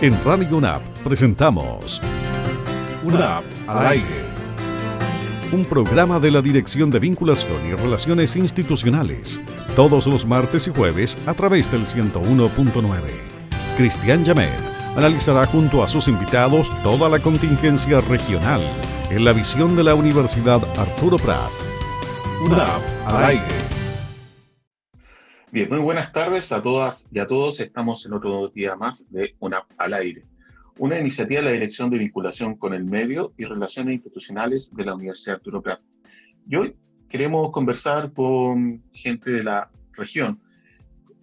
En Radio UNAP presentamos UNAP al aire. Un programa de la Dirección de Vinculación y Relaciones Institucionales. Todos los martes y jueves a través del 101.9. Cristian Yamet analizará junto a sus invitados toda la contingencia regional en la visión de la Universidad Arturo Prat. UNAP al aire. Bien, muy buenas tardes a todas y a todos. Estamos en otro día más de UNAP al aire, una iniciativa de la Dirección de Vinculación con el Medio y Relaciones Institucionales de la Universidad Arturo Prat. Y hoy queremos conversar con gente de la región,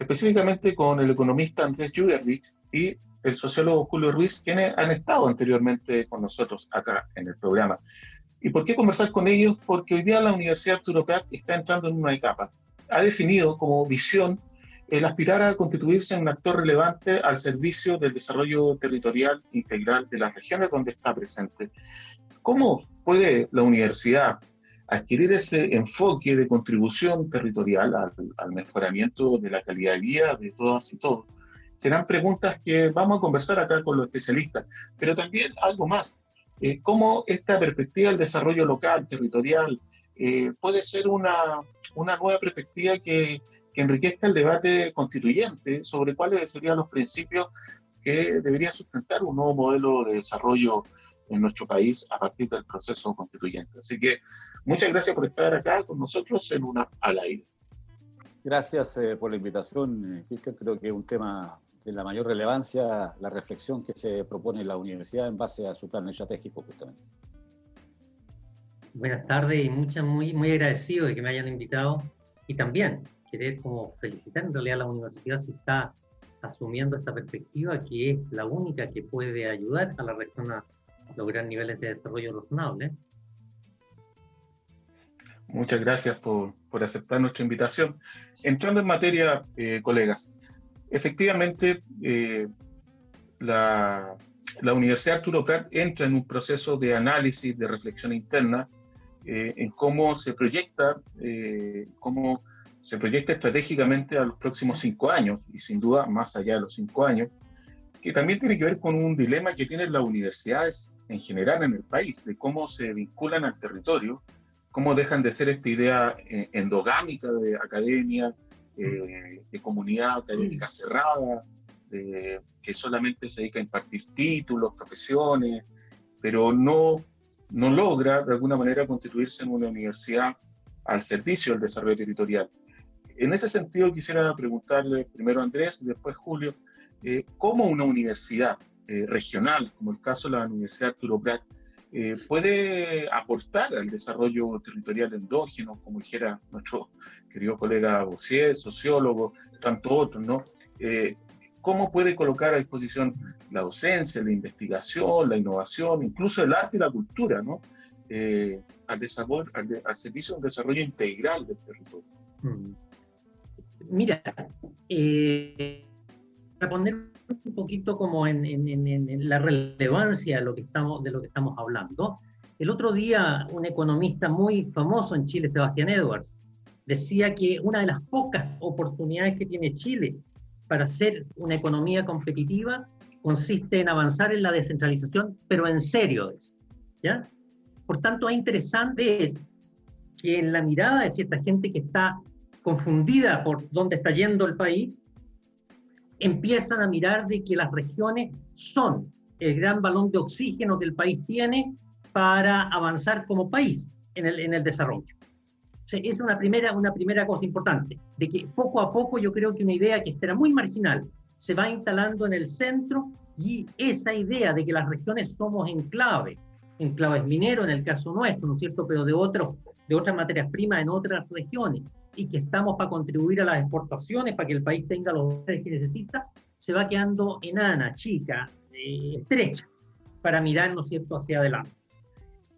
específicamente con el economista Andrés Judervich y el sociólogo Julio Ruiz, quienes han estado anteriormente con nosotros acá en el programa. ¿Y por qué conversar con ellos? Porque hoy día la Universidad Arturo Prat está entrando en una etapa. Ha definido como visión el aspirar a constituirse en un actor relevante al servicio del desarrollo territorial integral de las regiones donde está presente. ¿Cómo puede la universidad adquirir ese enfoque de contribución territorial al mejoramiento de la calidad de vida de todas y todos? Serán preguntas que vamos a conversar acá con los especialistas, pero también algo más. ¿Cómo esta perspectiva del desarrollo local, territorial, puede ser una nueva perspectiva que enriquezca el debate constituyente sobre cuáles serían los principios que debería sustentar un nuevo modelo de desarrollo en nuestro país a partir del proceso constituyente? Así que muchas gracias por estar acá con nosotros en UNAP al aire. Gracias por la invitación, Cristian. Creo que es un tema de la mayor relevancia, la reflexión que se propone la universidad en base a su plan estratégico, justamente. Buenas tardes y muy agradecido de que me hayan invitado, y también querer como felicitar en realidad a la universidad si está asumiendo esta perspectiva, que es la única que puede ayudar a la región a lograr niveles de desarrollo razonables. Muchas gracias por aceptar nuestra invitación. Entrando en materia, colegas, efectivamente la Universidad Arturo Prat entra en un proceso de análisis, de reflexión interna, en cómo se proyecta estratégicamente a los próximos 5 años, y sin duda más allá de los 5 años, que también tiene que ver con un dilema que tienen las universidades en general en el país, de cómo se vinculan al territorio, cómo dejan de ser esta idea endogámica de academia, de comunidad académica cerrada, que solamente se dedica a impartir títulos, profesiones, pero no logra de alguna manera constituirse en una universidad al servicio del desarrollo territorial. En ese sentido quisiera preguntarle primero a Andrés y después Julio, ¿cómo una universidad regional, como el caso de la Universidad Arturo Prat, puede aportar al desarrollo territorial endógeno, como dijera nuestro querido colega Bossier, sociólogo, tanto otros, ¿no? ¿Cómo puede colocar a disposición la docencia, la investigación, la innovación, incluso el arte y la cultura, ¿no? Al servicio de un desarrollo integral del territorio? Mira, para poner un poquito como en la relevancia de lo que estamos hablando, el otro día un economista muy famoso en Chile, Sebastián Edwards, decía que una de las pocas oportunidades que tiene Chile para ser una economía competitiva consiste en avanzar en la descentralización, pero en serio, ¿ya? Por tanto, es interesante que en la mirada de cierta gente que está confundida por dónde está yendo el país, empiezan a mirar de que las regiones son el gran balón de oxígeno que el país tiene para avanzar como país en el desarrollo. O sea, es una primera cosa importante, de que poco a poco yo creo que una idea que era muy marginal se va instalando en el centro, y esa idea de que las regiones somos enclaves mineros en el caso nuestro, ¿no es cierto?, pero de otras materias primas en otras regiones, y que estamos para contribuir a las exportaciones, para que el país tenga los dólares que necesita, se va quedando enana, chica, estrecha, para mirar, ¿no es cierto?, hacia adelante.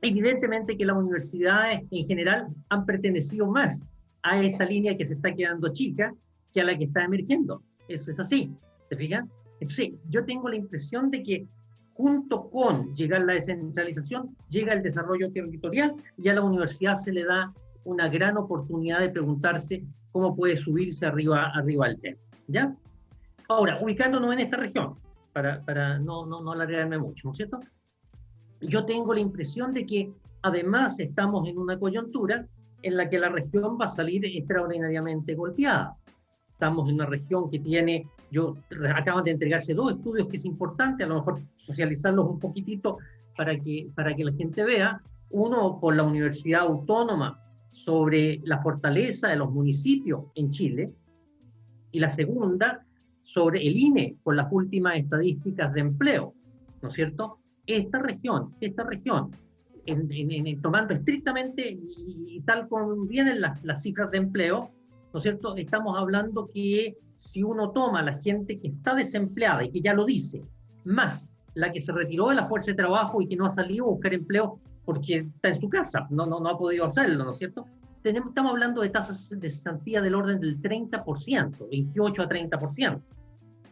Evidentemente que las universidades en general han pertenecido más a esa línea que se está quedando chica que a la que está emergiendo. Eso es así, ¿te fijas? Entonces, yo tengo la impresión de que junto con llegar la descentralización, llega el desarrollo territorial, y a la universidad se le da una gran oportunidad de preguntarse cómo puede subirse arriba al tema, ¿ya? Ahora, ubicándonos en esta región, para no alargarme mucho, ¿no es cierto? Yo tengo la impresión de que además estamos en una coyuntura en la que la región va a salir extraordinariamente golpeada. Estamos en una región que tiene, acaban de entregarse 2 estudios que es importante, a lo mejor socializarlos un poquitito para que la gente vea. Uno por la Universidad Autónoma sobre la fortaleza de los municipios en Chile, y la segunda sobre el INE con las últimas estadísticas de empleo, ¿no es cierto? Esta región, tomando estrictamente y tal como vienen las cifras de empleo, ¿no es cierto? Estamos hablando que si uno toma a la gente que está desempleada y que ya lo dice, más la que se retiró de la fuerza de trabajo y que no ha salido a buscar empleo porque está en su casa, no ha podido hacerlo, ¿no es cierto? Estamos hablando de tasas de cesantía del orden del 30%, 28 a 30%,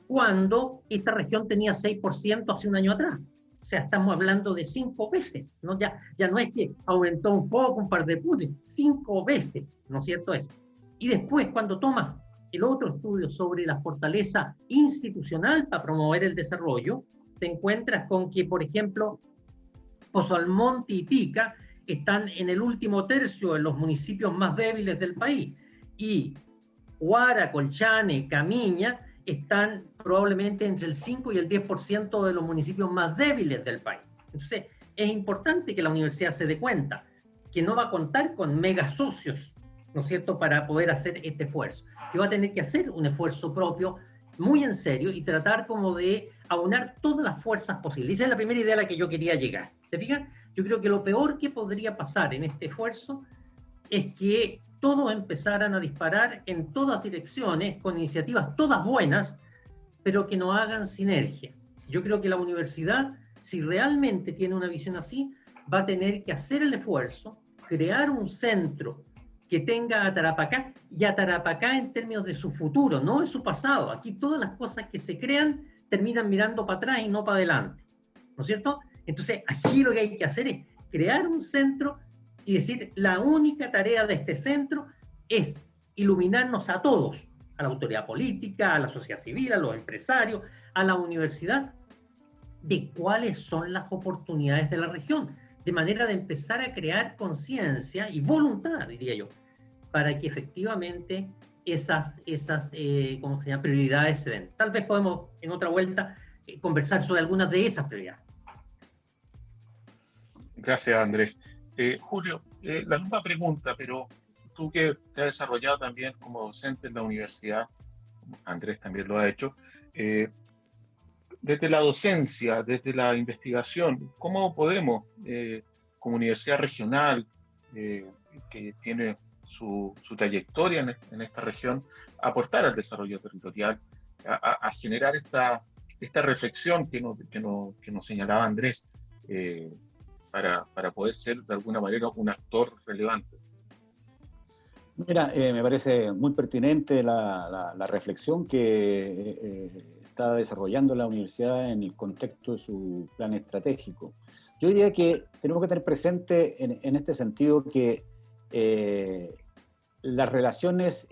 cuando esta región tenía 6% hace un año atrás. O sea, estamos hablando de 5 veces, ¿no? Ya no es que aumentó un poco, un par de puntos, 5 veces, ¿no es cierto eso? Y después, cuando tomas el otro estudio sobre la fortaleza institucional para promover el desarrollo, te encuentras con que, por ejemplo, Pozo Almonte y Pica están en el último tercio de los municipios más débiles del país, y Huara, Colchane, Camiña están probablemente entre el 5 y el 10% de los municipios más débiles del país. Entonces, es importante que la universidad se dé cuenta que no va a contar con mega socios, ¿no es cierto?, para poder hacer este esfuerzo, que va a tener que hacer un esfuerzo propio muy en serio y tratar como de aunar todas las fuerzas posibles. Esa es la primera idea a la que yo quería llegar. ¿Te fijas? Yo creo que lo peor que podría pasar en este esfuerzo es que todos empezaran a disparar en todas direcciones, con iniciativas todas buenas, pero que no hagan sinergia. Yo creo que la universidad, si realmente tiene una visión así, va a tener que hacer el esfuerzo, crear un centro que tenga a Tarapacá, y a Tarapacá en términos de su futuro, no de su pasado. Aquí todas las cosas que se crean terminan mirando para atrás y no para adelante, ¿no es cierto? Entonces, aquí lo que hay que hacer es crear un centro y decir, la única tarea de este centro es iluminarnos a todos, a la autoridad política, a la sociedad civil, a los empresarios, a la universidad, de cuáles son las oportunidades de la región, de manera de empezar a crear conciencia y voluntad, diría yo, para que efectivamente esas ¿cómo se llama?, prioridades se den. Tal vez podemos en otra vuelta conversar sobre algunas de esas prioridades. Gracias, Andrés. Julio, la misma pregunta, pero tú que te has desarrollado también como docente en la universidad, Andrés también lo ha hecho, desde la docencia, desde la investigación, ¿cómo podemos, como universidad regional, que tiene su trayectoria en esta región, aportar al desarrollo territorial, a generar esta reflexión que nos señalaba Andrés, para poder ser de alguna manera un actor relevante? Mira, me parece muy pertinente la reflexión que está desarrollando la universidad en el contexto de su plan estratégico. Yo diría que tenemos que tener presente en este sentido que las relaciones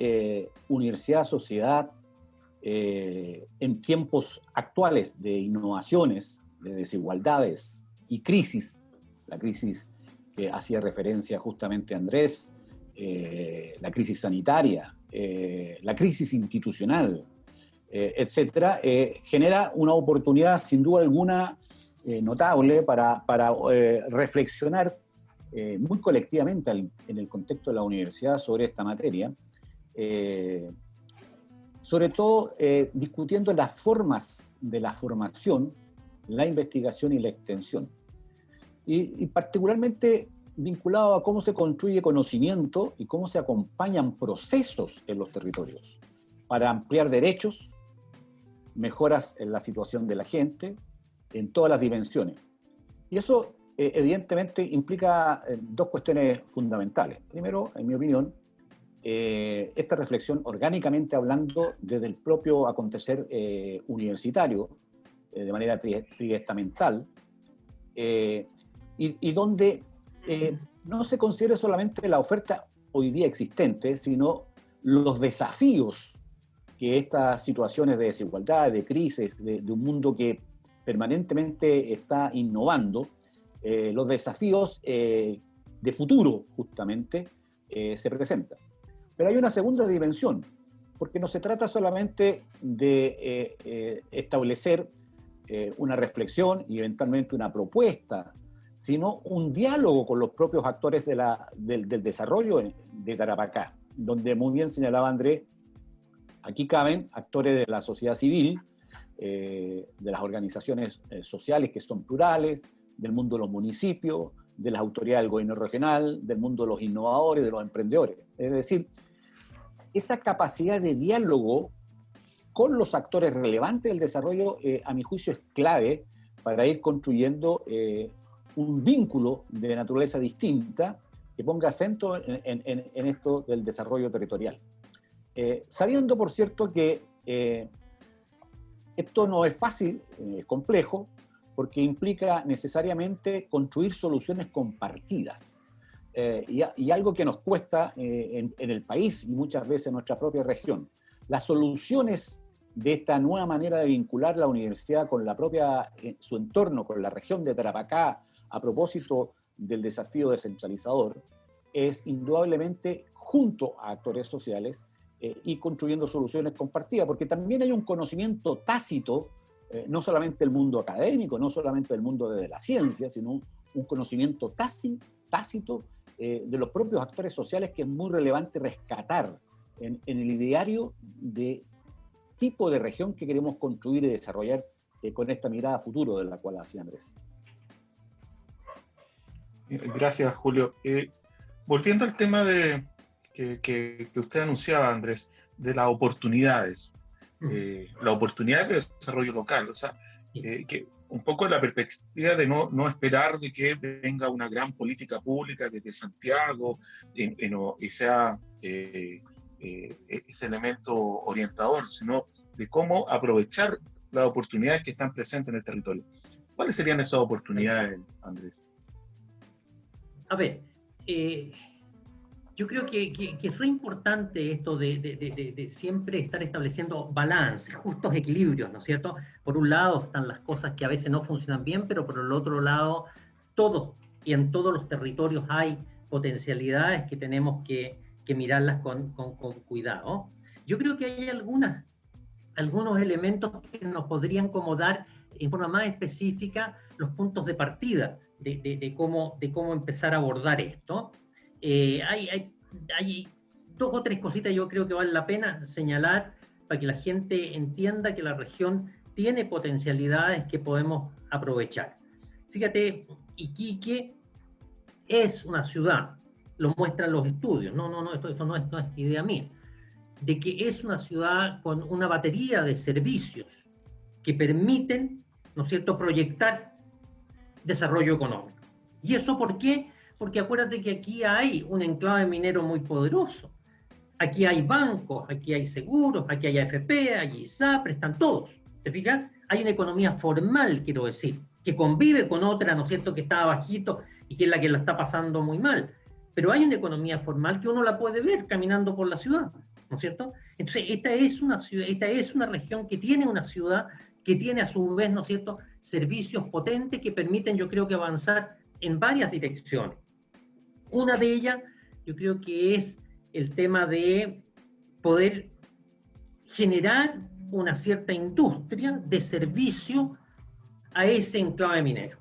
universidad-sociedad en tiempos actuales de innovaciones, de desigualdades y crisis, la crisis que hacía referencia justamente Andrés, la crisis sanitaria, la crisis institucional, etcétera, genera una oportunidad sin duda alguna notable para reflexionar muy colectivamente en el contexto de la universidad sobre esta materia, sobre todo discutiendo las formas de la formación, la investigación y la extensión, y particularmente vinculado a cómo se construye conocimiento y cómo se acompañan procesos en los territorios para ampliar derechos, mejoras en la situación de la gente, en todas las dimensiones. Y eso evidentemente implica 2 cuestiones fundamentales. Primero, en mi opinión, esta reflexión orgánicamente hablando desde el propio acontecer universitario, de manera triestamental, y donde no se considere solamente la oferta hoy día existente, sino los desafíos que estas situaciones de desigualdad, de crisis, de un mundo que permanentemente está innovando, los desafíos de futuro, justamente, se presentan. Pero hay una segunda dimensión, porque no se trata solamente de establecer una reflexión y eventualmente una propuesta, sino un diálogo con los propios actores del desarrollo de Tarapacá, donde muy bien señalaba Andrés, aquí caben actores de la sociedad civil, de las organizaciones sociales que son plurales, del mundo de los municipios, de las autoridades del gobierno regional, del mundo de los innovadores, de los emprendedores. Es decir, esa capacidad de diálogo con los actores relevantes del desarrollo, a mi juicio, es clave para ir construyendo un vínculo de naturaleza distinta que ponga acento en esto del desarrollo territorial. Sabiendo, por cierto, que esto no es fácil, es complejo, porque implica necesariamente construir soluciones compartidas. Y algo que nos cuesta en el país y muchas veces en nuestra propia región. Las soluciones de esta nueva manera de vincular la universidad con la propia, su entorno, con la región de Tarapacá, a propósito del desafío descentralizador, es indudablemente junto a actores sociales y construyendo soluciones compartidas, porque también hay un conocimiento tácito, no solamente del mundo académico, no solamente del mundo de la ciencia, sino un conocimiento tácito de los propios actores sociales que es muy relevante rescatar en el ideario de tipo de región que queremos construir y desarrollar con esta mirada a futuro de la cual hacía Andrés. Gracias, Julio. Volviendo al tema que usted anunciaba, Andrés, de las oportunidades, las oportunidades de desarrollo local, o sea, que un poco la perspectiva de no esperar de que venga una gran política pública desde Santiago y sea ese elemento orientador, sino de cómo aprovechar las oportunidades que están presentes en el territorio. ¿Cuáles serían esas oportunidades, Andrés? A ver, yo creo que es re importante esto de siempre estar estableciendo balances, justos equilibrios, ¿no es cierto? Por un lado están las cosas que a veces no funcionan bien, pero por el otro lado, todos y en todos los territorios hay potencialidades que tenemos que mirarlas con cuidado. Yo creo que hay algunos elementos que nos podrían como dar en forma más específica los puntos de partida de cómo empezar a abordar esto. Hay dos o tres cositas yo creo que vale la pena señalar para que la gente entienda que la región tiene potencialidades que podemos aprovechar. Fíjate, Iquique es una ciudad, lo muestran los estudios, esto no es idea mía, de que es una ciudad con una batería de servicios que permiten, ¿no es cierto?, proyectar desarrollo económico. ¿Y eso por qué? Porque acuérdate que aquí hay un enclave minero muy poderoso. Aquí hay bancos, aquí hay seguros, aquí hay AFP, hay ISAPRE, están todos. ¿Te fijas? Hay una economía formal, quiero decir, que convive con otra, ¿no es cierto?, que está abajito y que es la que la está pasando muy mal. Pero hay una economía formal que uno la puede ver caminando por la ciudad, ¿no es cierto? Entonces, esta es una región que tiene una ciudad que tiene a su vez, ¿no es cierto?, servicios potentes que permiten, yo creo que avanzar en varias direcciones. Una de ellas, yo creo que es el tema de poder generar una cierta industria de servicio a ese enclave minero.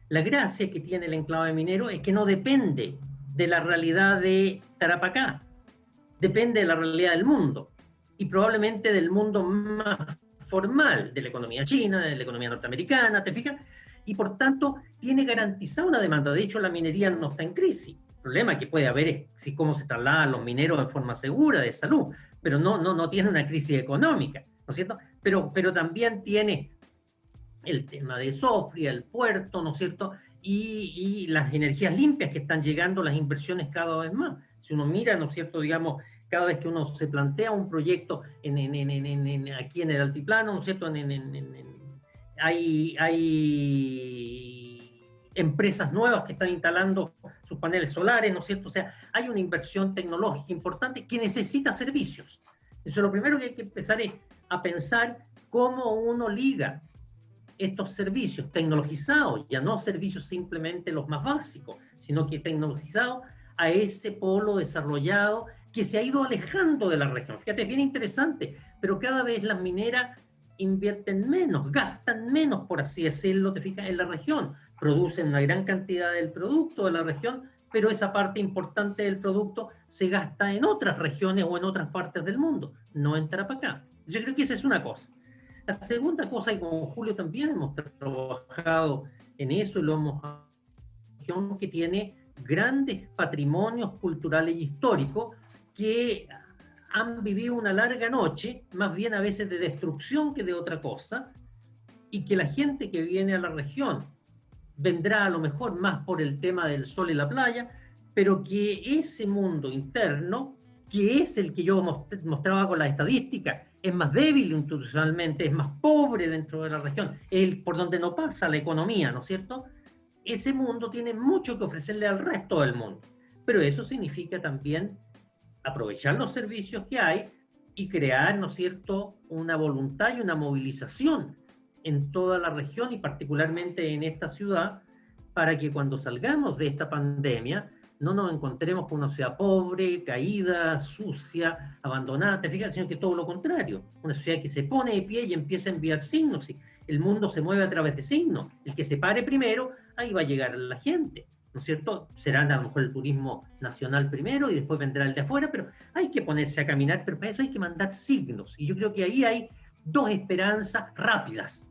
La gracia que tiene el enclave minero es que no depende de la realidad de Tarapacá, depende de la realidad del mundo, y probablemente del mundo más formal, de la economía china, de la economía norteamericana, ¿te fijas? Y por tanto tiene garantizada una demanda. De hecho, la minería no está en crisis. El problema que puede haber es si cómo se trasladan los mineros en forma segura, de salud, pero no tiene una crisis económica, ¿no es cierto? Pero también tiene el tema de Sofía, el puerto, ¿no es cierto? Y las energías limpias que están llegando, las inversiones cada vez más. Si uno mira, ¿no es cierto?, digamos, cada vez que uno se plantea un proyecto aquí en el altiplano, ¿no es cierto?, hay empresas nuevas que están instalando sus paneles solares, ¿no es cierto? O sea, hay una inversión tecnológica importante que necesita servicios. Entonces, lo primero que hay que empezar es a pensar cómo uno liga estos servicios tecnologizados, ya no servicios simplemente los más básicos, sino que tecnologizados a ese polo desarrollado que se ha ido alejando de la región. Fíjate, es bien interesante, pero cada vez las mineras invierten menos, gastan menos, por así decirlo, te fijas, en la región. Producen una gran cantidad del producto de la región, pero esa parte importante del producto se gasta en otras regiones o en otras partes del mundo, no en Tarapacá. Yo creo que esa es una cosa. La segunda cosa, y con Julio también hemos trabajado en eso, y lo hemos región que tiene grandes patrimonios culturales y históricos que han vivido una larga noche, más bien a veces de destrucción que de otra cosa, y que la gente que viene a la región vendrá a lo mejor más por el tema del sol y la playa, pero que ese mundo interno, que es el que yo mostraba con las estadísticas, es más débil institucionalmente, es más pobre dentro de la región, es por donde no pasa la economía, ¿no es cierto? Ese mundo tiene mucho que ofrecerle al resto del mundo, pero eso significa también aprovechar los servicios que hay y crear, ¿no es cierto?, una voluntad y una movilización en toda la región y particularmente en esta ciudad, para que cuando salgamos de esta pandemia no nos encontremos con una ciudad pobre, caída, sucia, abandonada, te fijas, sino que todo lo contrario, una sociedad que se pone de pie y empieza a enviar signos, y el mundo se mueve a través de signos, el que se pare primero, ahí va a llegar la gente, ¿no es cierto? Será a lo mejor el turismo nacional primero y después vendrá el de afuera, pero hay que ponerse a caminar, pero para eso hay que mandar signos, y yo creo que ahí hay dos esperanzas rápidas,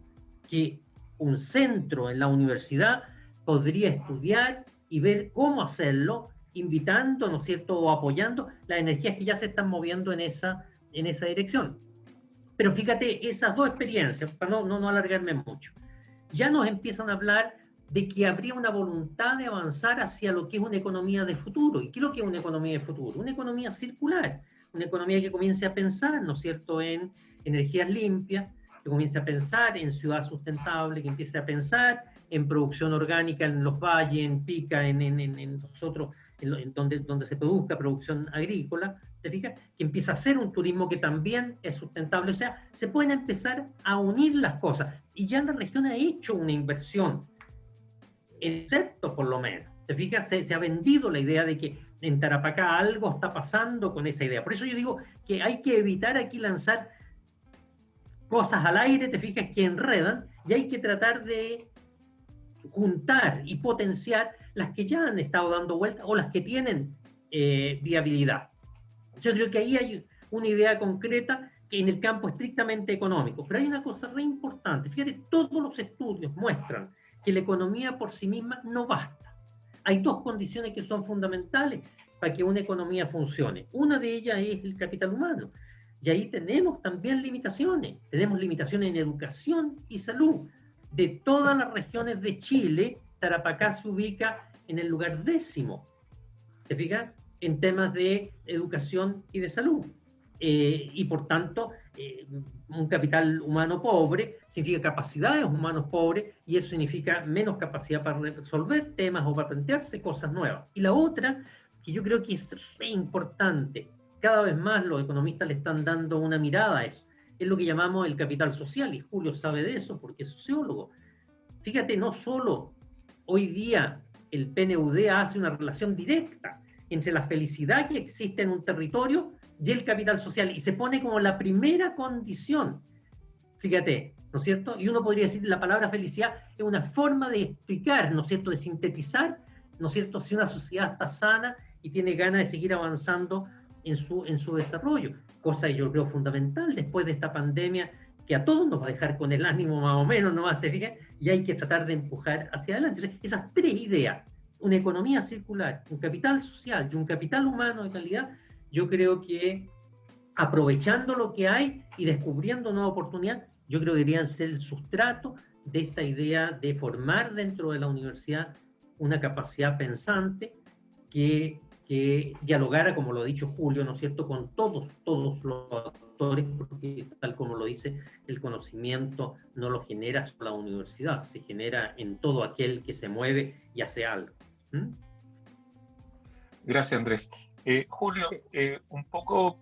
que un centro en la universidad podría estudiar y ver cómo hacerlo, invitando, ¿no es cierto?, o apoyando las energías que ya se están moviendo en esa dirección. Pero fíjate, esas dos experiencias, para no alargarme mucho, ya nos empiezan a hablar de que habría una voluntad de avanzar hacia lo que es una economía de futuro. ¿Y qué es lo que es una economía de futuro? Una economía circular, una economía que comience a pensar, ¿no es cierto?, en energías limpias, que comience a pensar en ciudad sustentable, que empiece a pensar en producción orgánica en los valles, en Pica, en nosotros, en donde se produzca producción agrícola, ¿te fijas? Que empieza a ser un turismo que también es sustentable. O sea, se pueden empezar a unir las cosas. Y ya la región ha hecho una inversión, excepto por lo menos. ¿Te fijas? Se ha vendido la idea de que en Tarapacá algo está pasando con esa idea. Por eso yo digo que hay que evitar aquí lanzar cosas al aire, te fijas, que enredan, y hay que tratar de juntar y potenciar las que ya han estado dando vueltas o las que tienen viabilidad. Yo creo que ahí hay una idea concreta que en el campo estrictamente económico, pero hay una cosa re importante. Fíjate, todos los estudios muestran que la economía por sí misma no basta. Hay dos condiciones que son fundamentales para que una economía funcione. Una de ellas es el capital humano. Y ahí tenemos también limitaciones. Tenemos limitaciones en educación y salud. De todas las regiones de Chile, Tarapacá se ubica en el lugar 10º, ¿te fijas?, en temas de educación y de salud. Y por tanto, un capital humano pobre significa capacidades humanos pobres, y eso significa menos capacidad para resolver temas o para plantearse cosas nuevas. Y la otra, que yo creo que es re importante, cada vez más los economistas le están dando una mirada a eso, es lo que llamamos el capital social, y Julio sabe de eso porque es sociólogo. Fíjate, no solo hoy día el PNUD hace una relación directa entre la felicidad que existe en un territorio y el capital social, y se pone como la primera condición. Fíjate, ¿no es cierto? Y uno podría decir la palabra felicidad es una forma de explicar, ¿no es cierto?, de sintetizar, ¿no es cierto?, si una sociedad está sana y tiene ganas de seguir avanzando en su desarrollo, cosa que yo creo fundamental después de esta pandemia, que a todos nos va a dejar con el ánimo más o menos, nomás, te fijas, y hay que tratar de empujar hacia adelante. Entonces, esas tres ideas, una economía circular, un capital social y un capital humano de calidad, yo creo que aprovechando lo que hay y descubriendo nuevas oportunidades, yo creo que deberían ser el sustrato de esta idea de formar dentro de la universidad una capacidad pensante que dialogara, como lo ha dicho Julio, ¿no es cierto?, con todos los actores, porque tal como lo dice, el conocimiento no lo genera solo la universidad, se genera en todo aquel que se mueve y hace algo. Gracias, Andrés. Julio, un poco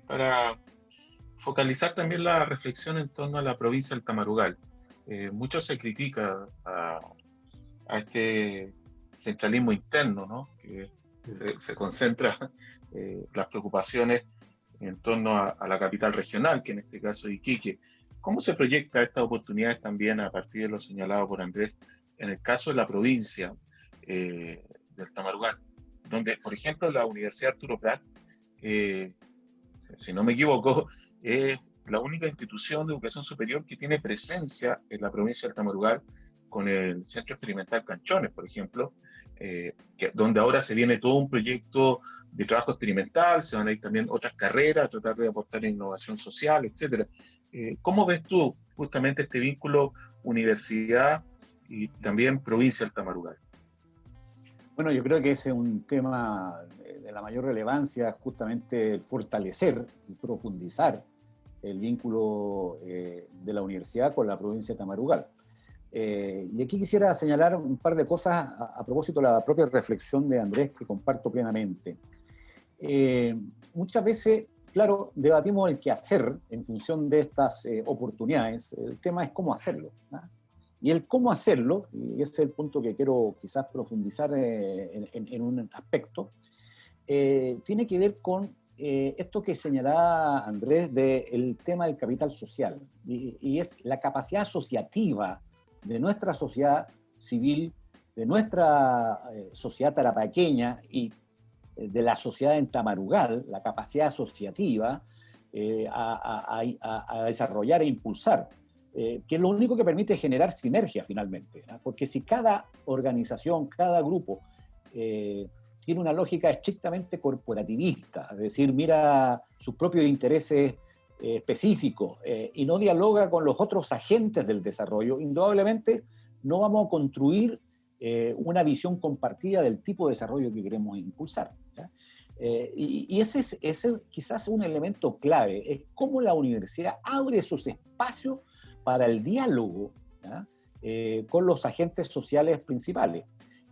para focalizar también la reflexión en torno a la provincia del Tamarugal. Mucho se critica a este centralismo interno, ¿no? Que se concentra las preocupaciones en torno a la capital regional, que en este caso es Iquique. ¿Cómo se proyecta estas oportunidades también a partir de lo señalado por Andrés en el caso de la provincia del Tamarugal, donde, por ejemplo, la Universidad Arturo Prat, si no me equivoco, es la única institución de educación superior que tiene presencia en la provincia del Tamarugal, con el Centro Experimental Canchones, por ejemplo, donde ahora se viene todo un proyecto de trabajo experimental, se van a ir también otras carreras, a tratar de aportar innovación social, etc. ¿Cómo ves tú justamente este vínculo universidad y también provincia del Tamarugal? Bueno, yo creo que ese es un tema de la mayor relevancia, justamente el fortalecer y profundizar el vínculo de la universidad con la provincia de Tamarugal. Y aquí quisiera señalar un par de cosas a propósito de la propia reflexión de Andrés, que comparto plenamente. Muchas veces, claro, debatimos el qué hacer en función de estas oportunidades. El tema es cómo hacerlo, ¿no? Y el cómo hacerlo, y ese es el punto que quiero quizás profundizar en un aspecto, tiene que ver con esto que señalaba Andrés del tema del capital social, y es la capacidad asociativa de nuestra sociedad civil, de nuestra sociedad tarapaqueña y de la sociedad en Tamarugal, la capacidad asociativa a desarrollar e impulsar, que es lo único que permite generar sinergia finalmente, ¿no? Porque si cada organización, cada grupo tiene una lógica estrictamente corporativista, es decir, mira sus propios intereses específicos y no dialoga con los otros agentes del desarrollo, indudablemente no vamos a construir una visión compartida del tipo de desarrollo que queremos impulsar, ¿ya? Y ese es quizás un elemento clave, es cómo la universidad abre esos espacios para el diálogo, ¿ya? Con los agentes sociales principales,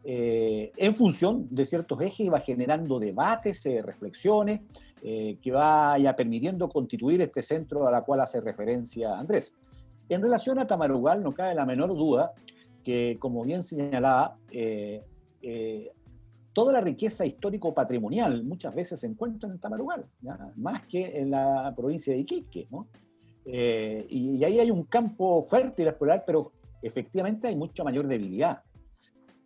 en función de ciertos ejes, y va generando debates, reflexiones, que vaya permitiendo constituir este centro a la cual hace referencia Andrés. En relación a Tamarugal, no cabe la menor duda que, como bien señalaba, toda la riqueza histórico-patrimonial muchas veces se encuentra en Tamarugal, ¿ya? Más que en la provincia de Iquique, ¿no? Y ahí hay un campo fértil a explorar, pero efectivamente hay mucha mayor debilidad.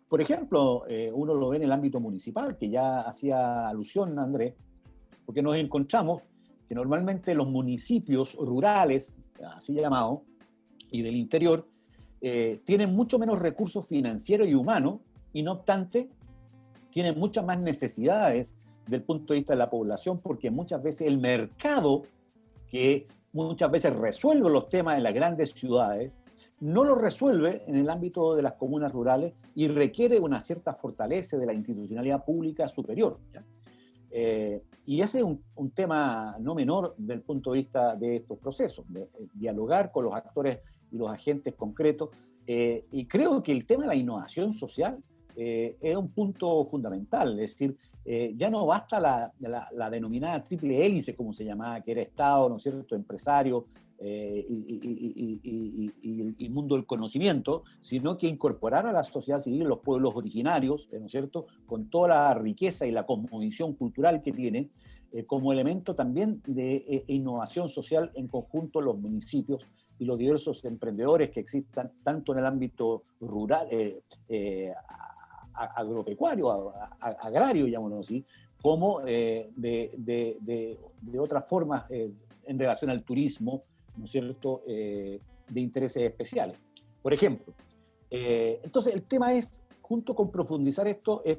Por ejemplo, uno lo ve en el ámbito municipal, que ya hacía alusión Andrés, porque nos encontramos que normalmente los municipios rurales, así llamados, y del interior, tienen mucho menos recursos financieros y humanos, y no obstante, tienen muchas más necesidades del punto de vista de la población, porque muchas veces el mercado, que muchas veces resuelve los temas en las grandes ciudades, no lo resuelve en el ámbito de las comunas rurales y requiere una cierta fortaleza de la institucionalidad pública superior, ¿ya? Y ese es un tema no menor del punto de vista de estos procesos, de dialogar con los actores y los agentes concretos. Y creo que el tema de la innovación social es un punto fundamental, es decir, ya no basta la denominada triple hélice, como se llamaba, que era Estado, ¿no es cierto?, empresario y mundo del conocimiento, sino que incorporar a la sociedad civil, los pueblos originarios, ¿no es cierto?, con toda la riqueza y la cosmovisión cultural que tiene, como elemento también de innovación social en conjunto los municipios y los diversos emprendedores que existan, tanto en el ámbito rural, agropecuario, agrario, llamémoslo así, como de otras formas en relación al turismo, ¿no es cierto?, de intereses especiales. Por ejemplo, entonces el tema es, junto con profundizar esto, es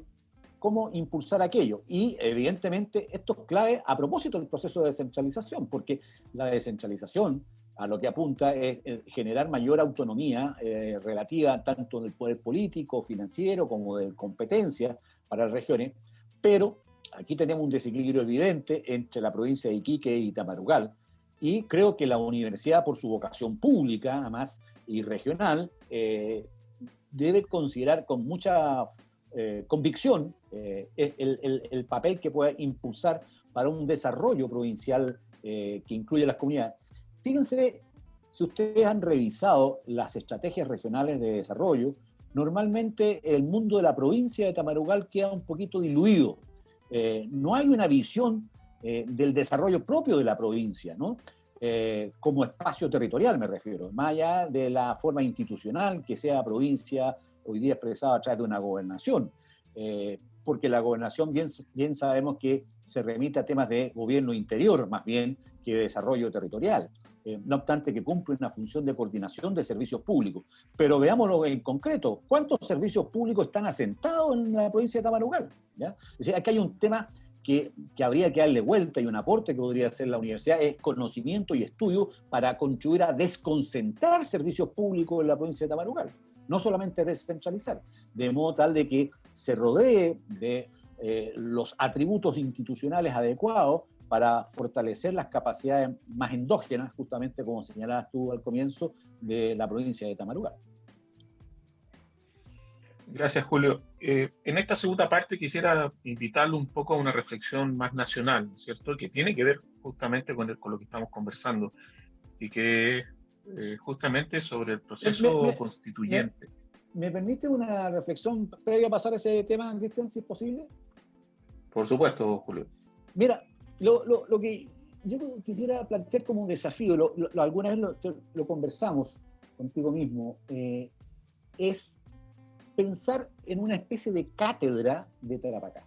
cómo impulsar aquello. Y evidentemente esto es clave a propósito del proceso de descentralización, porque la descentralización a lo que apunta es generar mayor autonomía relativa tanto del poder político, financiero, como de competencia para las regiones, pero aquí tenemos un desequilibrio evidente entre la provincia de Iquique y Tamarugal, y creo que la universidad, por su vocación pública, además, y regional, debe considerar con mucha convicción el papel que puede impulsar para un desarrollo provincial que incluye las comunidades. Fíjense, si ustedes han revisado las estrategias regionales de desarrollo, normalmente el mundo de la provincia de Tamarugal queda un poquito diluido. No hay una visión del desarrollo propio de la provincia, ¿no? Como espacio territorial me refiero, más allá de la forma institucional que sea provincia hoy día expresada a través de una gobernación, porque la gobernación bien sabemos que se remite a temas de gobierno interior más bien que de desarrollo territorial, no obstante que cumple una función de coordinación de servicios públicos. Pero veámoslo en concreto, ¿cuántos servicios públicos están asentados en la provincia de Tamarugal? ¿Ya? Es decir, aquí hay un tema que habría que darle vuelta, y un aporte que podría hacer la universidad es conocimiento y estudio para contribuir a desconcentrar servicios públicos en la provincia de Tamarugal, no solamente descentralizar, de modo tal de que se rodee de los atributos institucionales adecuados para fortalecer las capacidades más endógenas, justamente como señalabas tú al comienzo, de la provincia de Tamarugal. Gracias, Julio. En esta segunda parte quisiera invitarlo un poco a una reflexión más nacional, ¿cierto? Que tiene que ver justamente con lo que estamos conversando y que justamente sobre el proceso constituyente. ¿Me permite una reflexión previa a pasar a ese tema, Cristian, si es posible? Por supuesto, Julio. Mira, lo que yo quisiera plantear como un desafío, alguna vez lo conversamos contigo mismo, es pensar en una especie de cátedra de Tarapacá.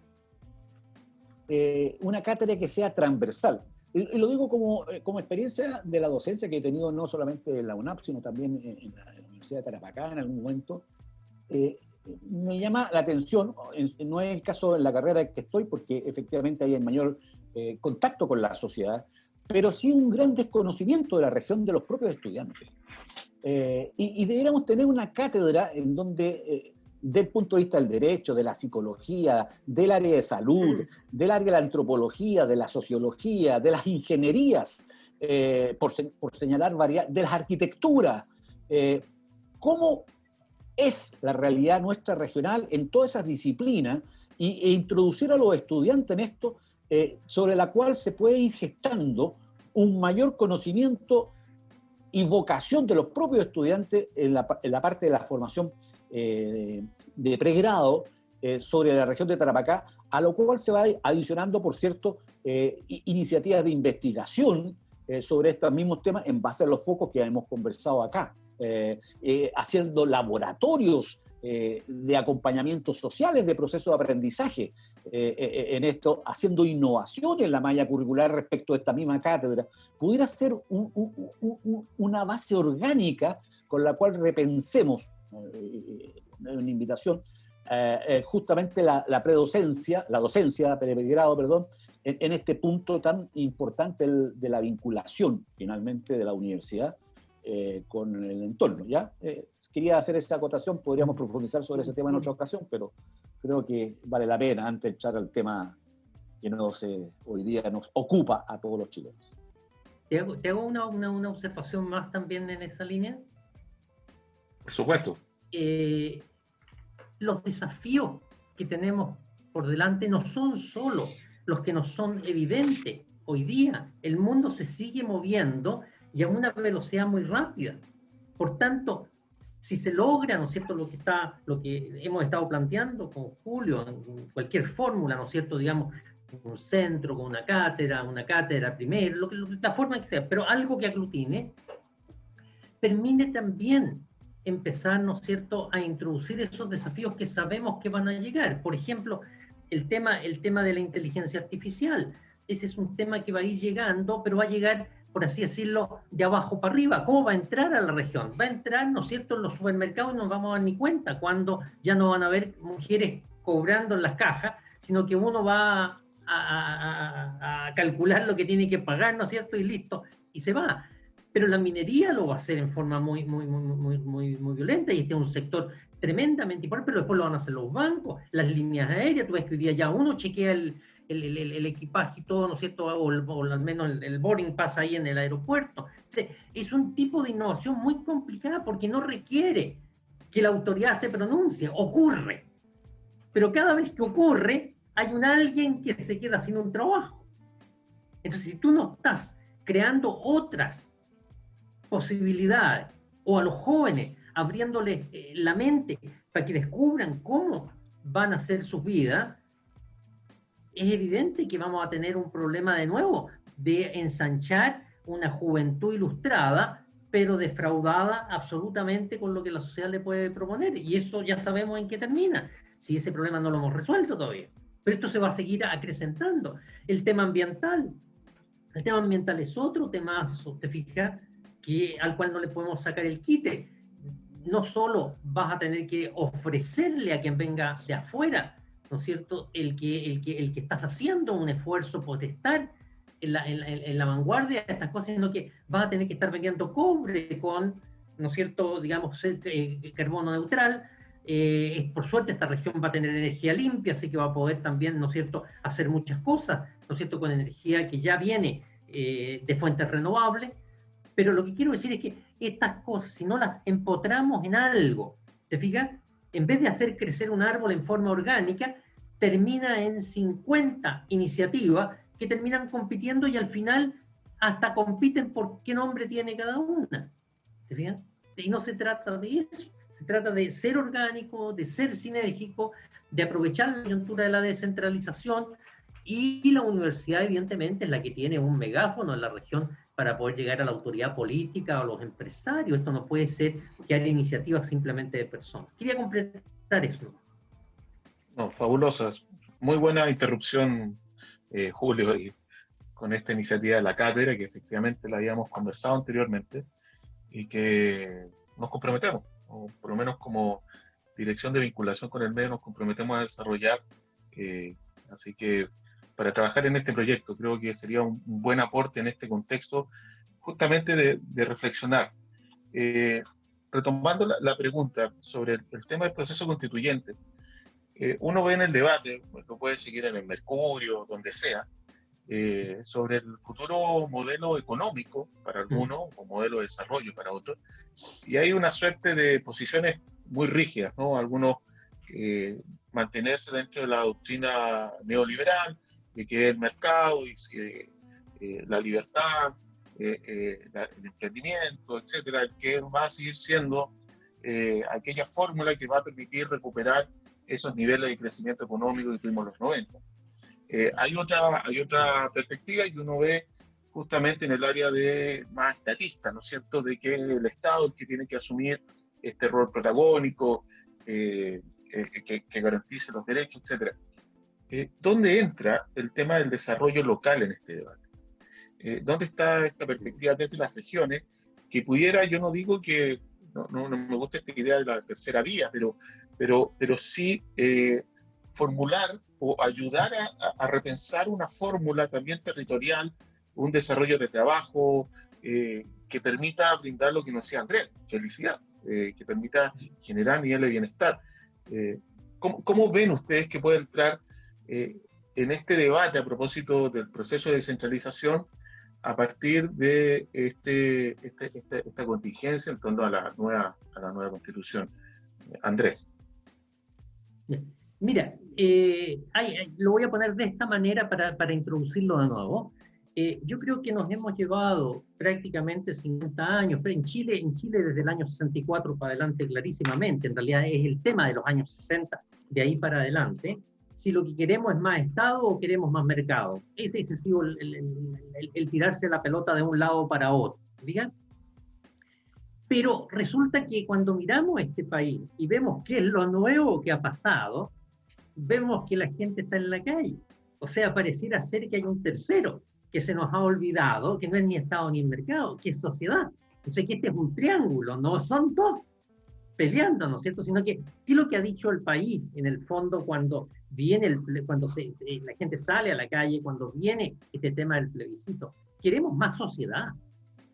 Una cátedra que sea transversal. Y lo digo como experiencia de la docencia que he tenido no solamente en la UNAP, sino también en la Universidad de Tarapacá en algún momento. Me llama la atención, no es el caso en la carrera en que estoy, porque efectivamente hay mayor contacto con la sociedad, pero sí un gran desconocimiento de la región de los propios estudiantes. Y deberíamos tener una cátedra en donde, del punto de vista del derecho, de la psicología, del área de salud, del área de la antropología, de la sociología, de las ingenierías, por señalar varias, de las arquitecturas, cómo es la realidad nuestra regional en todas esas disciplinas e introducir a los estudiantes en esto, sobre la cual se puede ir gestando un mayor conocimiento y vocación de los propios estudiantes en la parte de la formación de pregrado sobre la región de Tarapacá, a lo cual se va adicionando, por cierto, iniciativas de investigación sobre estos mismos temas en base a los focos que hemos conversado acá, haciendo laboratorios de acompañamientos sociales de procesos de aprendizaje en esto, haciendo innovación en la malla curricular respecto a esta misma cátedra, pudiera ser una base orgánica con la cual repensemos, una invitación, justamente la predocencia, la docencia de pregrado, perdón, en este punto tan importante de la vinculación, finalmente, de la universidad con el entorno, ¿ya? Quería hacer esta acotación, podríamos profundizar sobre ese tema en otra ocasión, pero creo que vale la pena antes de echar al tema que hoy día nos ocupa a todos los chilenos. ¿Te hago una observación más también en esa línea? Por supuesto. Los desafíos que tenemos por delante no son solo los que nos son evidentes. Hoy día el mundo se sigue moviendo y a una velocidad muy rápida. Por tanto, si se logra, ¿no es cierto?, lo que hemos estado planteando con Julio, en cualquier fórmula, ¿no es cierto?, digamos, un centro, con una cátedra primero, la forma que sea, pero algo que aglutine, permite también empezar, ¿no es cierto?, a introducir esos desafíos que sabemos que van a llegar. Por ejemplo, el tema de la inteligencia artificial. Ese es un tema que va a ir llegando, pero va a llegar, por así decirlo, de abajo para arriba. ¿Cómo va a entrar a la región? Va a entrar, ¿no es cierto?, en los supermercados, no nos vamos a dar ni cuenta cuando ya no van a haber mujeres cobrando en las cajas, sino que uno va a calcular lo que tiene que pagar, ¿no es cierto?, y listo, y se va. Pero la minería lo va a hacer en forma muy violenta, y este es un sector tremendamente importante, pero después lo van a hacer los bancos, las líneas aéreas. Tú ves que hoy día ya uno chequea el equipaje y todo, ¿no es cierto?, o al menos el boarding pasa ahí en el aeropuerto. O sea, es un tipo de innovación muy complicada porque no requiere que la autoridad se pronuncie, ocurre. Pero cada vez que ocurre, hay alguien que se queda sin un trabajo. Entonces, si tú no estás creando otras posibilidades, o a los jóvenes abriéndoles la mente para que descubran cómo van a hacer sus vidas, es evidente que vamos a tener un problema de nuevo de ensanchar una juventud ilustrada, pero defraudada absolutamente con lo que la sociedad le puede proponer. Y eso ya sabemos en qué termina, si ese problema no lo hemos resuelto todavía. Pero esto se va a seguir acrecentando. El tema ambiental es otro tema, te fijas, al cual no le podemos sacar el quite. No solo vas a tener que ofrecerle a quien venga de afuera, ¿no es cierto?, el que estás haciendo un esfuerzo por estar en la vanguardia de estas cosas, sino que vas a tener que estar vendiendo cobre con, ¿no es cierto?, digamos, carbono neutral. Por suerte esta región va a tener energía limpia, así que va a poder también, ¿no es cierto?, hacer muchas cosas, ¿no es cierto?, con energía que ya viene de fuentes renovables. Pero lo que quiero decir es que estas cosas, si no las empotramos en algo, ¿te fijas?, en vez de hacer crecer un árbol en forma orgánica, termina en 50 iniciativas que terminan compitiendo y al final hasta compiten por qué nombre tiene cada una. ¿Te fijas? Y no se trata de eso. Se trata de ser orgánico, de ser sinérgico, de aprovechar la coyuntura de la descentralización, y la universidad evidentemente es la que tiene un megáfono en la región para poder llegar a la autoridad política o a los empresarios. Esto no puede ser que haya iniciativas simplemente de personas. Quería completar eso. No, fabulosas. Muy buena interrupción, Julio, y con esta iniciativa de la cátedra, que efectivamente la habíamos conversado anteriormente y que nos comprometemos, o por lo menos como Dirección de Vinculación con el Medio nos comprometemos a desarrollar. Así que para trabajar en este proyecto creo que sería un buen aporte en este contexto justamente de reflexionar. Retomando la pregunta sobre el tema del proceso constituyente, uno ve en el debate, lo puede seguir en el Mercurio, donde sea, sobre el futuro modelo económico para algunos o modelo de desarrollo para otros, y hay una suerte de posiciones muy rígidas, ¿no? Algunos mantenerse dentro de la doctrina neoliberal, de que el mercado y la libertad, el emprendimiento, etcétera, que va a seguir siendo aquella fórmula que va a permitir recuperar esos niveles de crecimiento económico que tuvimos en los 90. Hay otra perspectiva que uno ve justamente en el área de más estatista, ¿no es cierto?, de que el Estado el que tiene que asumir este rol protagónico, que garantice los derechos, etcétera. ¿Dónde entra el tema del desarrollo local en este debate? ¿Dónde está esta perspectiva desde las regiones que pudiera, yo no digo que, no me gusta esta idea de la tercera vía, pero sí formular o ayudar a repensar una fórmula también territorial, un desarrollo desde abajo que permita brindar lo que nos decía Andrés, felicidad, que permita generar nivel de bienestar. ¿Cómo ven ustedes que puede entrar en este debate a propósito del proceso de descentralización a partir de esta contingencia en torno a la nueva Constitución? Andrés. Mira, lo voy a poner de esta manera para introducirlo de nuevo. Yo creo que nos hemos llevado prácticamente 50 años, pero en Chile desde el año 64 para adelante clarísimamente, en realidad es el tema de los años 60, de ahí para adelante, si lo que queremos es más Estado o queremos más mercado. Ese es el tirarse la pelota de un lado para otro, ¿digan? Pero resulta que cuando miramos este país y vemos qué es lo nuevo que ha pasado, vemos que la gente está en la calle. O sea, pareciera ser que hay un tercero que se nos ha olvidado, que no es ni Estado ni mercado, que es sociedad. Entonces, que este es un triángulo, no son dos peleando, ¿no es cierto? Sino que, ¿qué es lo que ha dicho el país, en el fondo, cuando viene la gente sale a la calle, cuando viene este tema del plebiscito? Queremos más sociedad.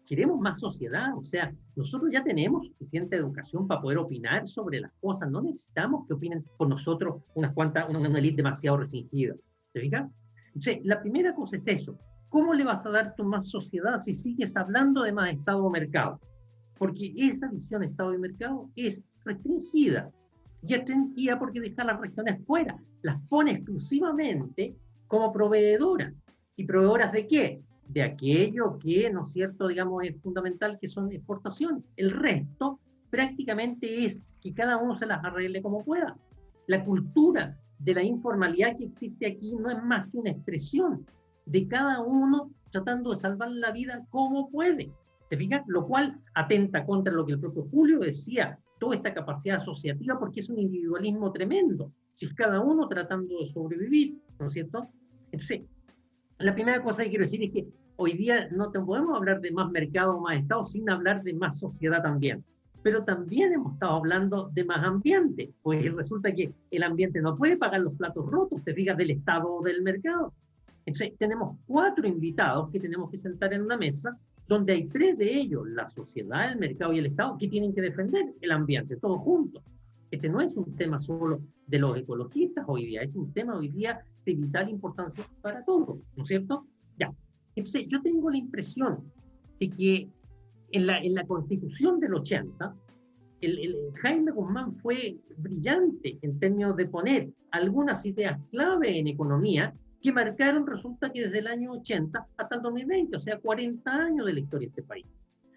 Queremos más sociedad, o sea, nosotros ya tenemos suficiente educación para poder opinar sobre las cosas, no necesitamos que opinen por nosotros una élite demasiado restringida, ¿se fijan? Entonces, la primera cosa es eso, ¿cómo le vas a dar tú más sociedad si sigues hablando de más Estado o mercado? Porque esa visión de Estado y mercado es restringida, y es restringida porque deja a las regiones fuera, las pone exclusivamente como proveedoras. ¿Y proveedoras de qué? De aquello que, ¿no es cierto?, digamos, es fundamental, que son exportaciones. El resto prácticamente es que cada uno se las arregle como pueda. La cultura de la informalidad que existe aquí no es más que una expresión de cada uno tratando de salvar la vida como puede. ¿Te fijas? Lo cual atenta contra lo que el propio Julio decía, toda esta capacidad asociativa, porque es un individualismo tremendo. Si es cada uno tratando de sobrevivir, ¿no es cierto? Entonces, la primera cosa que quiero decir es que hoy día no podemos hablar de más mercado o más Estado sin hablar de más sociedad también. Pero también hemos estado hablando de más ambiente, pues resulta que el ambiente no puede pagar los platos rotos, te fijas, del Estado o del mercado. Entonces, tenemos 4 invitados que tenemos que sentar en una mesa, donde hay 3 de ellos, la sociedad, el mercado y el Estado, que tienen que defender el ambiente, todos juntos. Este no es un tema solo de los ecologistas hoy día, es un tema hoy día de vital importancia para todos, ¿no es cierto? Ya. Entonces, yo tengo la impresión de que en la Constitución del 80, Jaime Guzmán fue brillante en términos de poner algunas ideas clave en economía que marcaron, resulta que desde el año 80 hasta el 2020, o sea, 40 años de la historia de este país.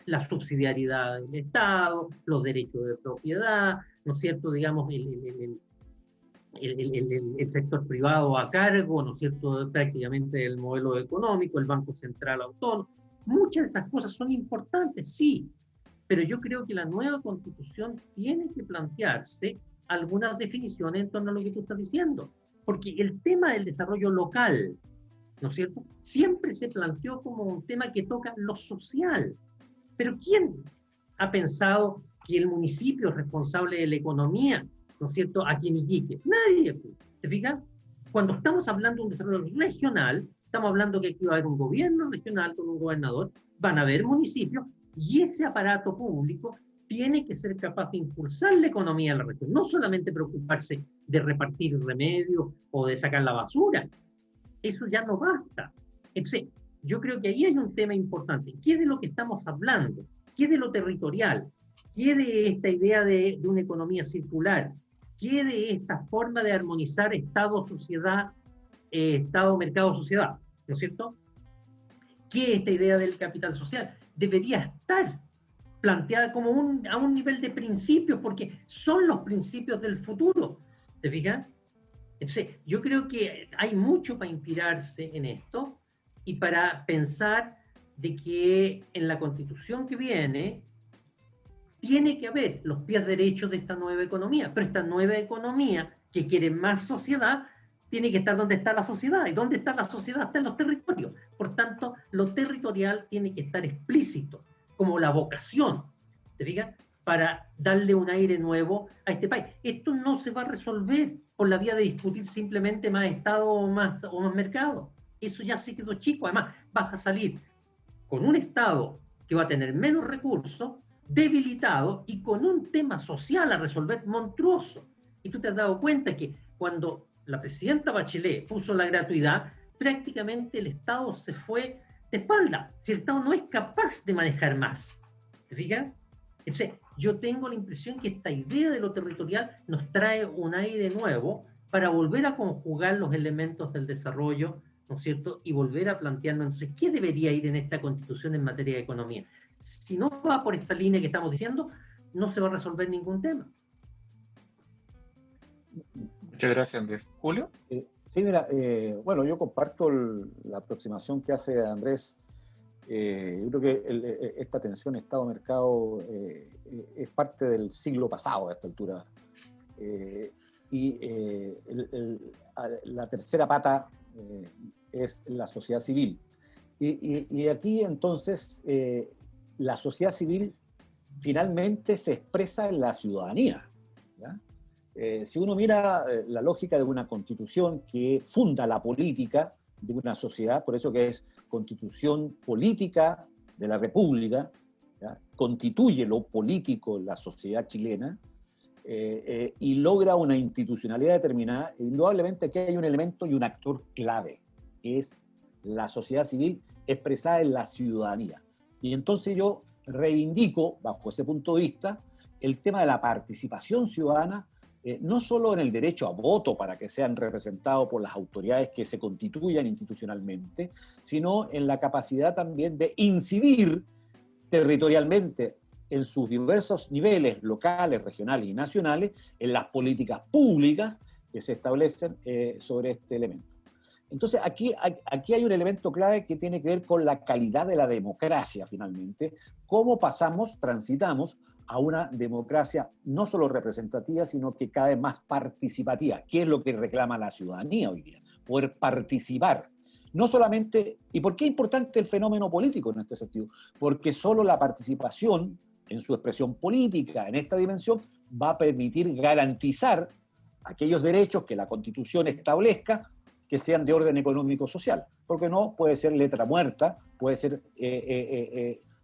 La subsidiariedad del Estado, los derechos de propiedad, ¿no es cierto?, digamos, el sector privado a cargo, ¿no es cierto?, prácticamente el modelo económico, el Banco Central autónomo. Muchas de esas cosas son importantes, sí, pero yo creo que la nueva Constitución tiene que plantearse algunas definiciones en torno a lo que tú estás diciendo, porque el tema del desarrollo local, ¿no es cierto?, siempre se planteó como un tema que toca lo social. Pero ¿quién ha pensado que el municipio es responsable de la economía, ¿no es cierto?, aquí en Iquique? Nadie. ¿Te fijas? Cuando estamos hablando de un desarrollo regional, estamos hablando que aquí va a haber un gobierno regional con un gobernador, van a haber municipios, y ese aparato público tiene que ser capaz de impulsar la economía de la región, no solamente preocuparse de repartir remedios o de sacar la basura. Eso ya no basta. Entonces, yo creo que ahí hay un tema importante. ¿Qué de lo que estamos hablando? ¿Qué de lo territorial? ¿Qué de esta idea de una economía circular? ¿Qué de esta forma de armonizar Estado, sociedad, Estado, mercado, sociedad? ¿No es cierto? ¿Qué de esta idea del capital social? Debería estar planteada como a un nivel de principios, porque son los principios del futuro. ¿Te fijas? Entonces, yo creo que hay mucho para inspirarse en esto y para pensar de que en la Constitución que viene tiene que haber los pies derechos de esta nueva economía, pero esta nueva economía que quiere más sociedad tiene que estar donde está la sociedad, y donde está la sociedad está en los territorios. Por tanto, lo territorial tiene que estar explícito, como la vocación, ¿te fijas?, para darle un aire nuevo a este país. Esto no se va a resolver por la vía de discutir simplemente más Estado o más mercado. Eso ya se quedó chico. Además, vas a salir con un Estado que va a tener menos recursos, debilitado y con un tema social a resolver monstruoso. Y tú te has dado cuenta que cuando la presidenta Bachelet puso la gratuidad, prácticamente el Estado se fue de espalda. Si el Estado no es capaz de manejar más. ¿Te fijas? Entonces, yo tengo la impresión que esta idea de lo territorial nos trae un aire nuevo para volver a conjugar los elementos del desarrollo, ¿no es cierto?, y volver a plantearnos, entonces, ¿qué debería ir en esta Constitución en materia de economía? Si no va por esta línea que estamos diciendo, no se va a resolver ningún tema. Muchas gracias, Andrés. ¿Julio? Sí, mira, bueno, yo comparto la aproximación que hace Andrés. Yo creo que esta tensión Estado-mercado es parte del siglo pasado a esta altura. La tercera pata es la sociedad civil. Y aquí entonces la sociedad civil finalmente se expresa en la ciudadanía, ¿ya? Si uno mira la lógica de una constitución que funda la política de una sociedad, por eso que es constitución política de la República, ¿ya?, constituye lo político la sociedad chilena y logra una institucionalidad determinada, indudablemente aquí hay un elemento y un actor clave, que es la sociedad civil expresada en la ciudadanía. Y entonces yo reivindico, bajo ese punto de vista, el tema de la participación ciudadana no solo en el derecho a voto para que sean representados por las autoridades que se constituyan institucionalmente, sino en la capacidad también de incidir territorialmente en sus diversos niveles locales, regionales y nacionales, en las políticas públicas que se establecen sobre este elemento. Entonces, aquí hay un elemento clave que tiene que ver con la calidad de la democracia, finalmente. Cómo transitamos a una democracia no solo representativa, sino que cada vez más participativa. ¿Qué es lo que reclama la ciudadanía hoy día? Poder participar. No solamente, ¿y por qué es importante el fenómeno político en este sentido? Porque solo la participación en su expresión política, en esta dimensión, va a permitir garantizar aquellos derechos que la Constitución establezca que sean de orden económico-social. Porque no puede ser letra muerta, puede ser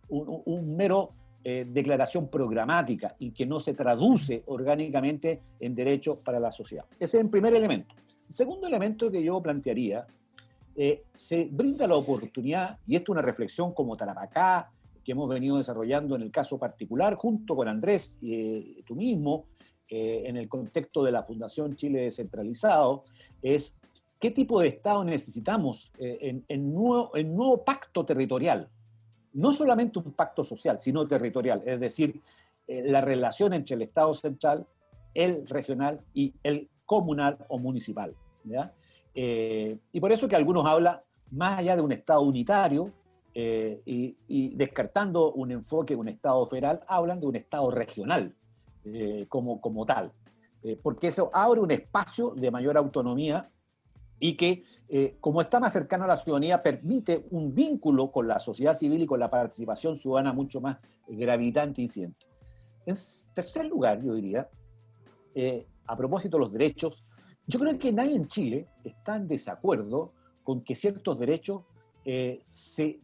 un mero declaración programática y que no se traduce orgánicamente en derechos para la sociedad. Ese es el primer elemento. El segundo elemento que yo plantearía, se brinda la oportunidad, y esto es una reflexión como Tarapacá, que hemos venido desarrollando en el caso particular, junto con Andrés, tú mismo, en el contexto de la Fundación Chile Descentralizado, es qué tipo de Estado necesitamos en nuevo pacto territorial. No solamente un pacto social, sino territorial, es decir, la relación entre el Estado central, el regional y el comunal o municipal, ¿ya? Y por eso que algunos hablan, más allá de un Estado unitario, y descartando un enfoque, un Estado federal, hablan de un Estado regional como tal, porque eso abre un espacio de mayor autonomía y que, como está más cercano a la ciudadanía, permite un vínculo con la sociedad civil y con la participación ciudadana mucho más gravitante e incidente. En tercer lugar, yo diría, a propósito de los derechos, yo creo que nadie en Chile está en desacuerdo con que ciertos derechos se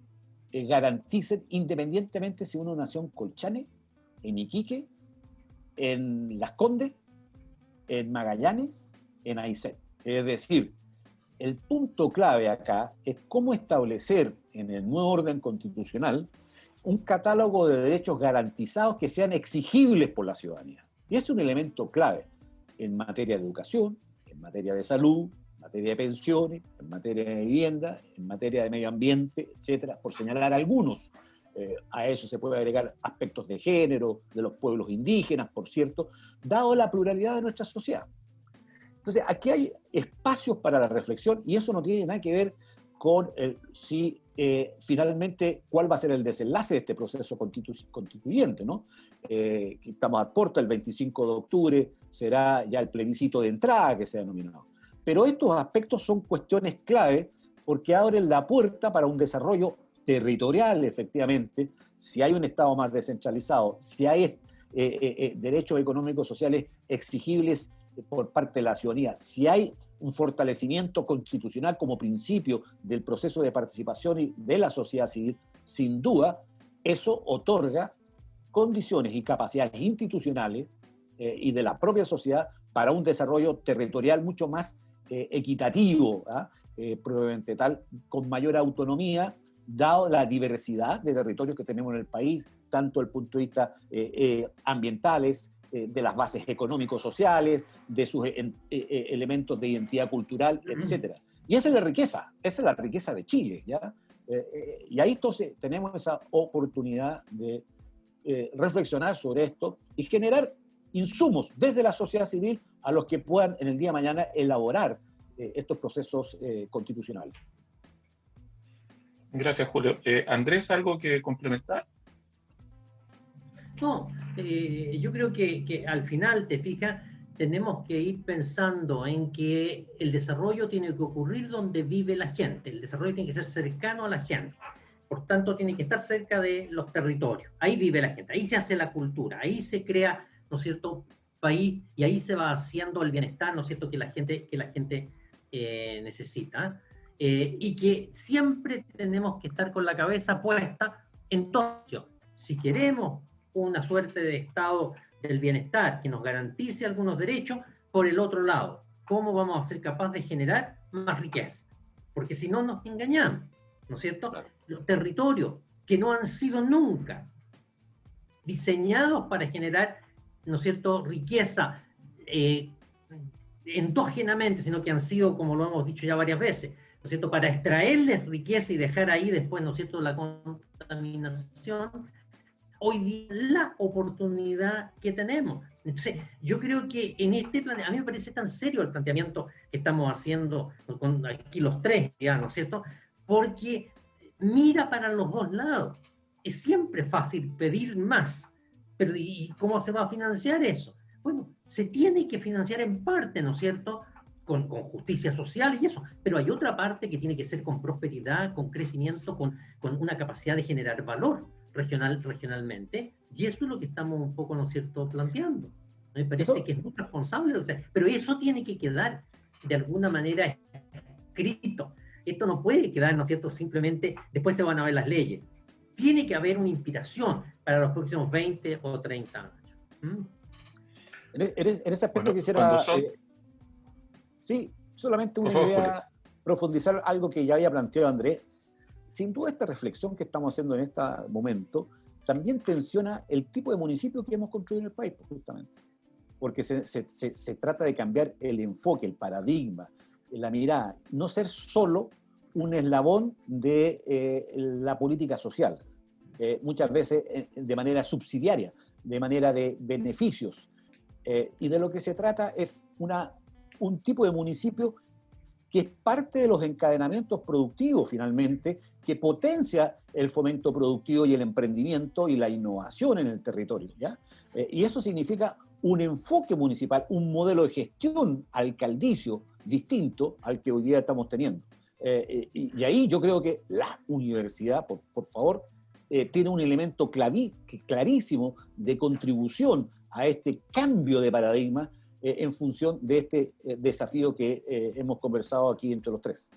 garanticen independientemente si uno nació en Colchane, en Iquique, en Las Condes, en Magallanes, en Aysén. Es decir, el punto clave acá es cómo establecer en el nuevo orden constitucional un catálogo de derechos garantizados que sean exigibles por la ciudadanía. Y es un elemento clave en materia de educación, en materia de salud, en materia de pensiones, en materia de vivienda, en materia de medio ambiente, etcétera, por señalar algunos. A eso se puede agregar aspectos de género, de los pueblos indígenas, por cierto, dado la pluralidad de nuestra sociedad. Entonces, aquí hay espacios para la reflexión y eso no tiene nada que ver con finalmente cuál va a ser el desenlace de este proceso constituyente, ¿no? Estamos a puerta, el 25 de octubre será ya el plebiscito de entrada que se ha denominado. Pero estos aspectos son cuestiones clave porque abren la puerta para un desarrollo territorial, efectivamente, si hay un Estado más descentralizado, si hay derechos económicos sociales exigibles por parte de la ciudadanía, si hay un fortalecimiento constitucional como principio del proceso de participación y de la sociedad civil, sin duda, eso otorga condiciones y capacidades institucionales y de la propia sociedad para un desarrollo territorial mucho más equitativo, probablemente tal, con mayor autonomía, dado la diversidad de territorios que tenemos en el país, tanto desde el punto de vista ambientales, de las bases económico-sociales, de sus elementos de identidad cultural, etc. Y esa es la riqueza de Chile, ¿ya? Y ahí entonces tenemos esa oportunidad de reflexionar sobre esto y generar insumos desde la sociedad civil a los que puedan en el día de mañana elaborar estos procesos constitucionales. Gracias, Julio. Andrés, ¿algo que complementar? No, yo creo que al final, te fijas, tenemos que ir pensando en que el desarrollo tiene que ocurrir donde vive la gente, el desarrollo tiene que ser cercano a la gente, por tanto tiene que estar cerca de los territorios, ahí vive la gente, ahí se hace la cultura, ahí se crea, ¿no es cierto?, país, y ahí se va haciendo el bienestar, ¿no es cierto?, que la gente necesita, y que siempre tenemos que estar con la cabeza puesta en todo. Si queremos una suerte de estado del bienestar que nos garantice algunos derechos, por el otro lado, ¿cómo vamos a ser capaces de generar más riqueza? Porque si no nos engañamos, ¿no es cierto? Claro. Los territorios que no han sido nunca diseñados para generar, ¿no es cierto?, riqueza endógenamente, sino que han sido, como lo hemos dicho ya varias veces, ¿no es cierto?, para extraerles riqueza y dejar ahí después, ¿no es cierto?, la contaminación. Hoy día la oportunidad que tenemos. Entonces, yo creo que en este plan, a mí me parece tan serio el planteamiento que estamos haciendo con aquí los tres, ya, ¿no es cierto?, porque mira para los dos lados. Es siempre fácil pedir más, pero ¿y cómo se va a financiar eso? Bueno, se tiene que financiar en parte, ¿no es cierto?, con justicia social y eso, pero hay otra parte que tiene que ser con prosperidad, con crecimiento, con una capacidad de generar valor regionalmente, y eso es lo que estamos un poco, ¿no es cierto?, planteando. Me parece que es muy responsable, o sea, pero eso tiene que quedar de alguna manera escrito. Esto no puede quedar, ¿no es cierto?, simplemente después se van a ver las leyes. Tiene que haber una inspiración para los próximos 20 o 30 años. En ese aspecto quisiera... sí, solamente una idea, profundizar algo que ya había planteado Andrés. Sin duda esta reflexión que estamos haciendo en este momento también tensiona el tipo de municipio que hemos construido en el país, justamente. Porque se trata de cambiar el enfoque, el paradigma, la mirada, no ser solo un eslabón de la política social, muchas veces de manera subsidiaria, de manera de beneficios. Y de lo que se trata es un tipo de municipio que es parte de los encadenamientos productivos, finalmente, que potencia el fomento productivo y el emprendimiento y la innovación en el territorio, ¿ya? Y eso significa un enfoque municipal, un modelo de gestión alcaldicio distinto al que hoy día estamos teniendo. Y ahí yo creo que la universidad, por favor, tiene un elemento clarísimo de contribución a este cambio de paradigma en función de este desafío que hemos conversado aquí entre los tres.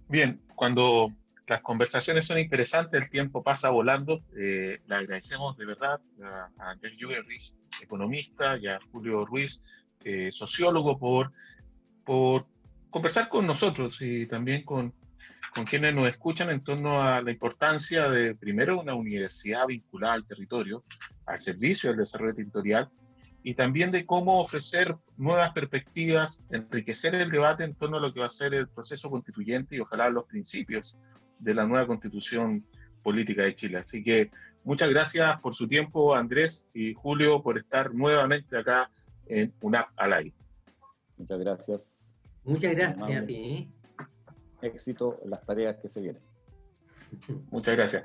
Bien, cuando las conversaciones son interesantes, el tiempo pasa volando. Le agradecemos de verdad a Andrés Jugerich, economista, y a Julio Ruiz, sociólogo, por conversar con nosotros y también con quienes nos escuchan en torno a la importancia de, primero, una universidad vinculada al territorio, al servicio del desarrollo territorial, y también de cómo ofrecer nuevas perspectivas, enriquecer el debate en torno a lo que va a ser el proceso constituyente y ojalá los principios de la nueva constitución política de Chile. Así que muchas gracias por su tiempo, Andrés y Julio, por estar nuevamente acá en UNAP al aire. Muchas gracias. Muchas gracias a ti. Éxito en las tareas que se vienen. Muchas gracias.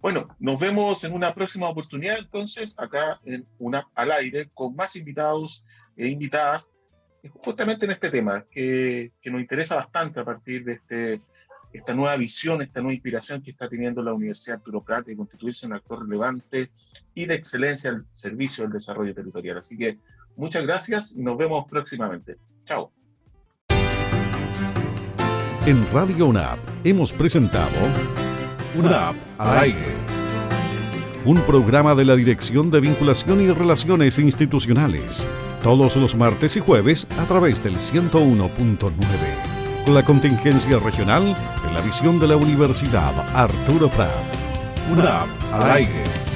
Bueno, nos vemos en una próxima oportunidad, entonces, acá en UNAP al aire, con más invitados e invitadas, justamente en este tema, que nos interesa bastante a partir de esta nueva visión, esta nueva inspiración que está teniendo la Universidad Arturo Prat de constituirse un actor relevante y de excelencia al servicio del desarrollo territorial. Así que muchas gracias y nos vemos próximamente. Chao. En Radio UNAP hemos presentado UNAP al aire, un programa de la Dirección de Vinculación y Relaciones Institucionales, todos los martes y jueves a través del 101.9, con la contingencia regional en la visión de la Universidad Arturo Prat. UNAP al aire.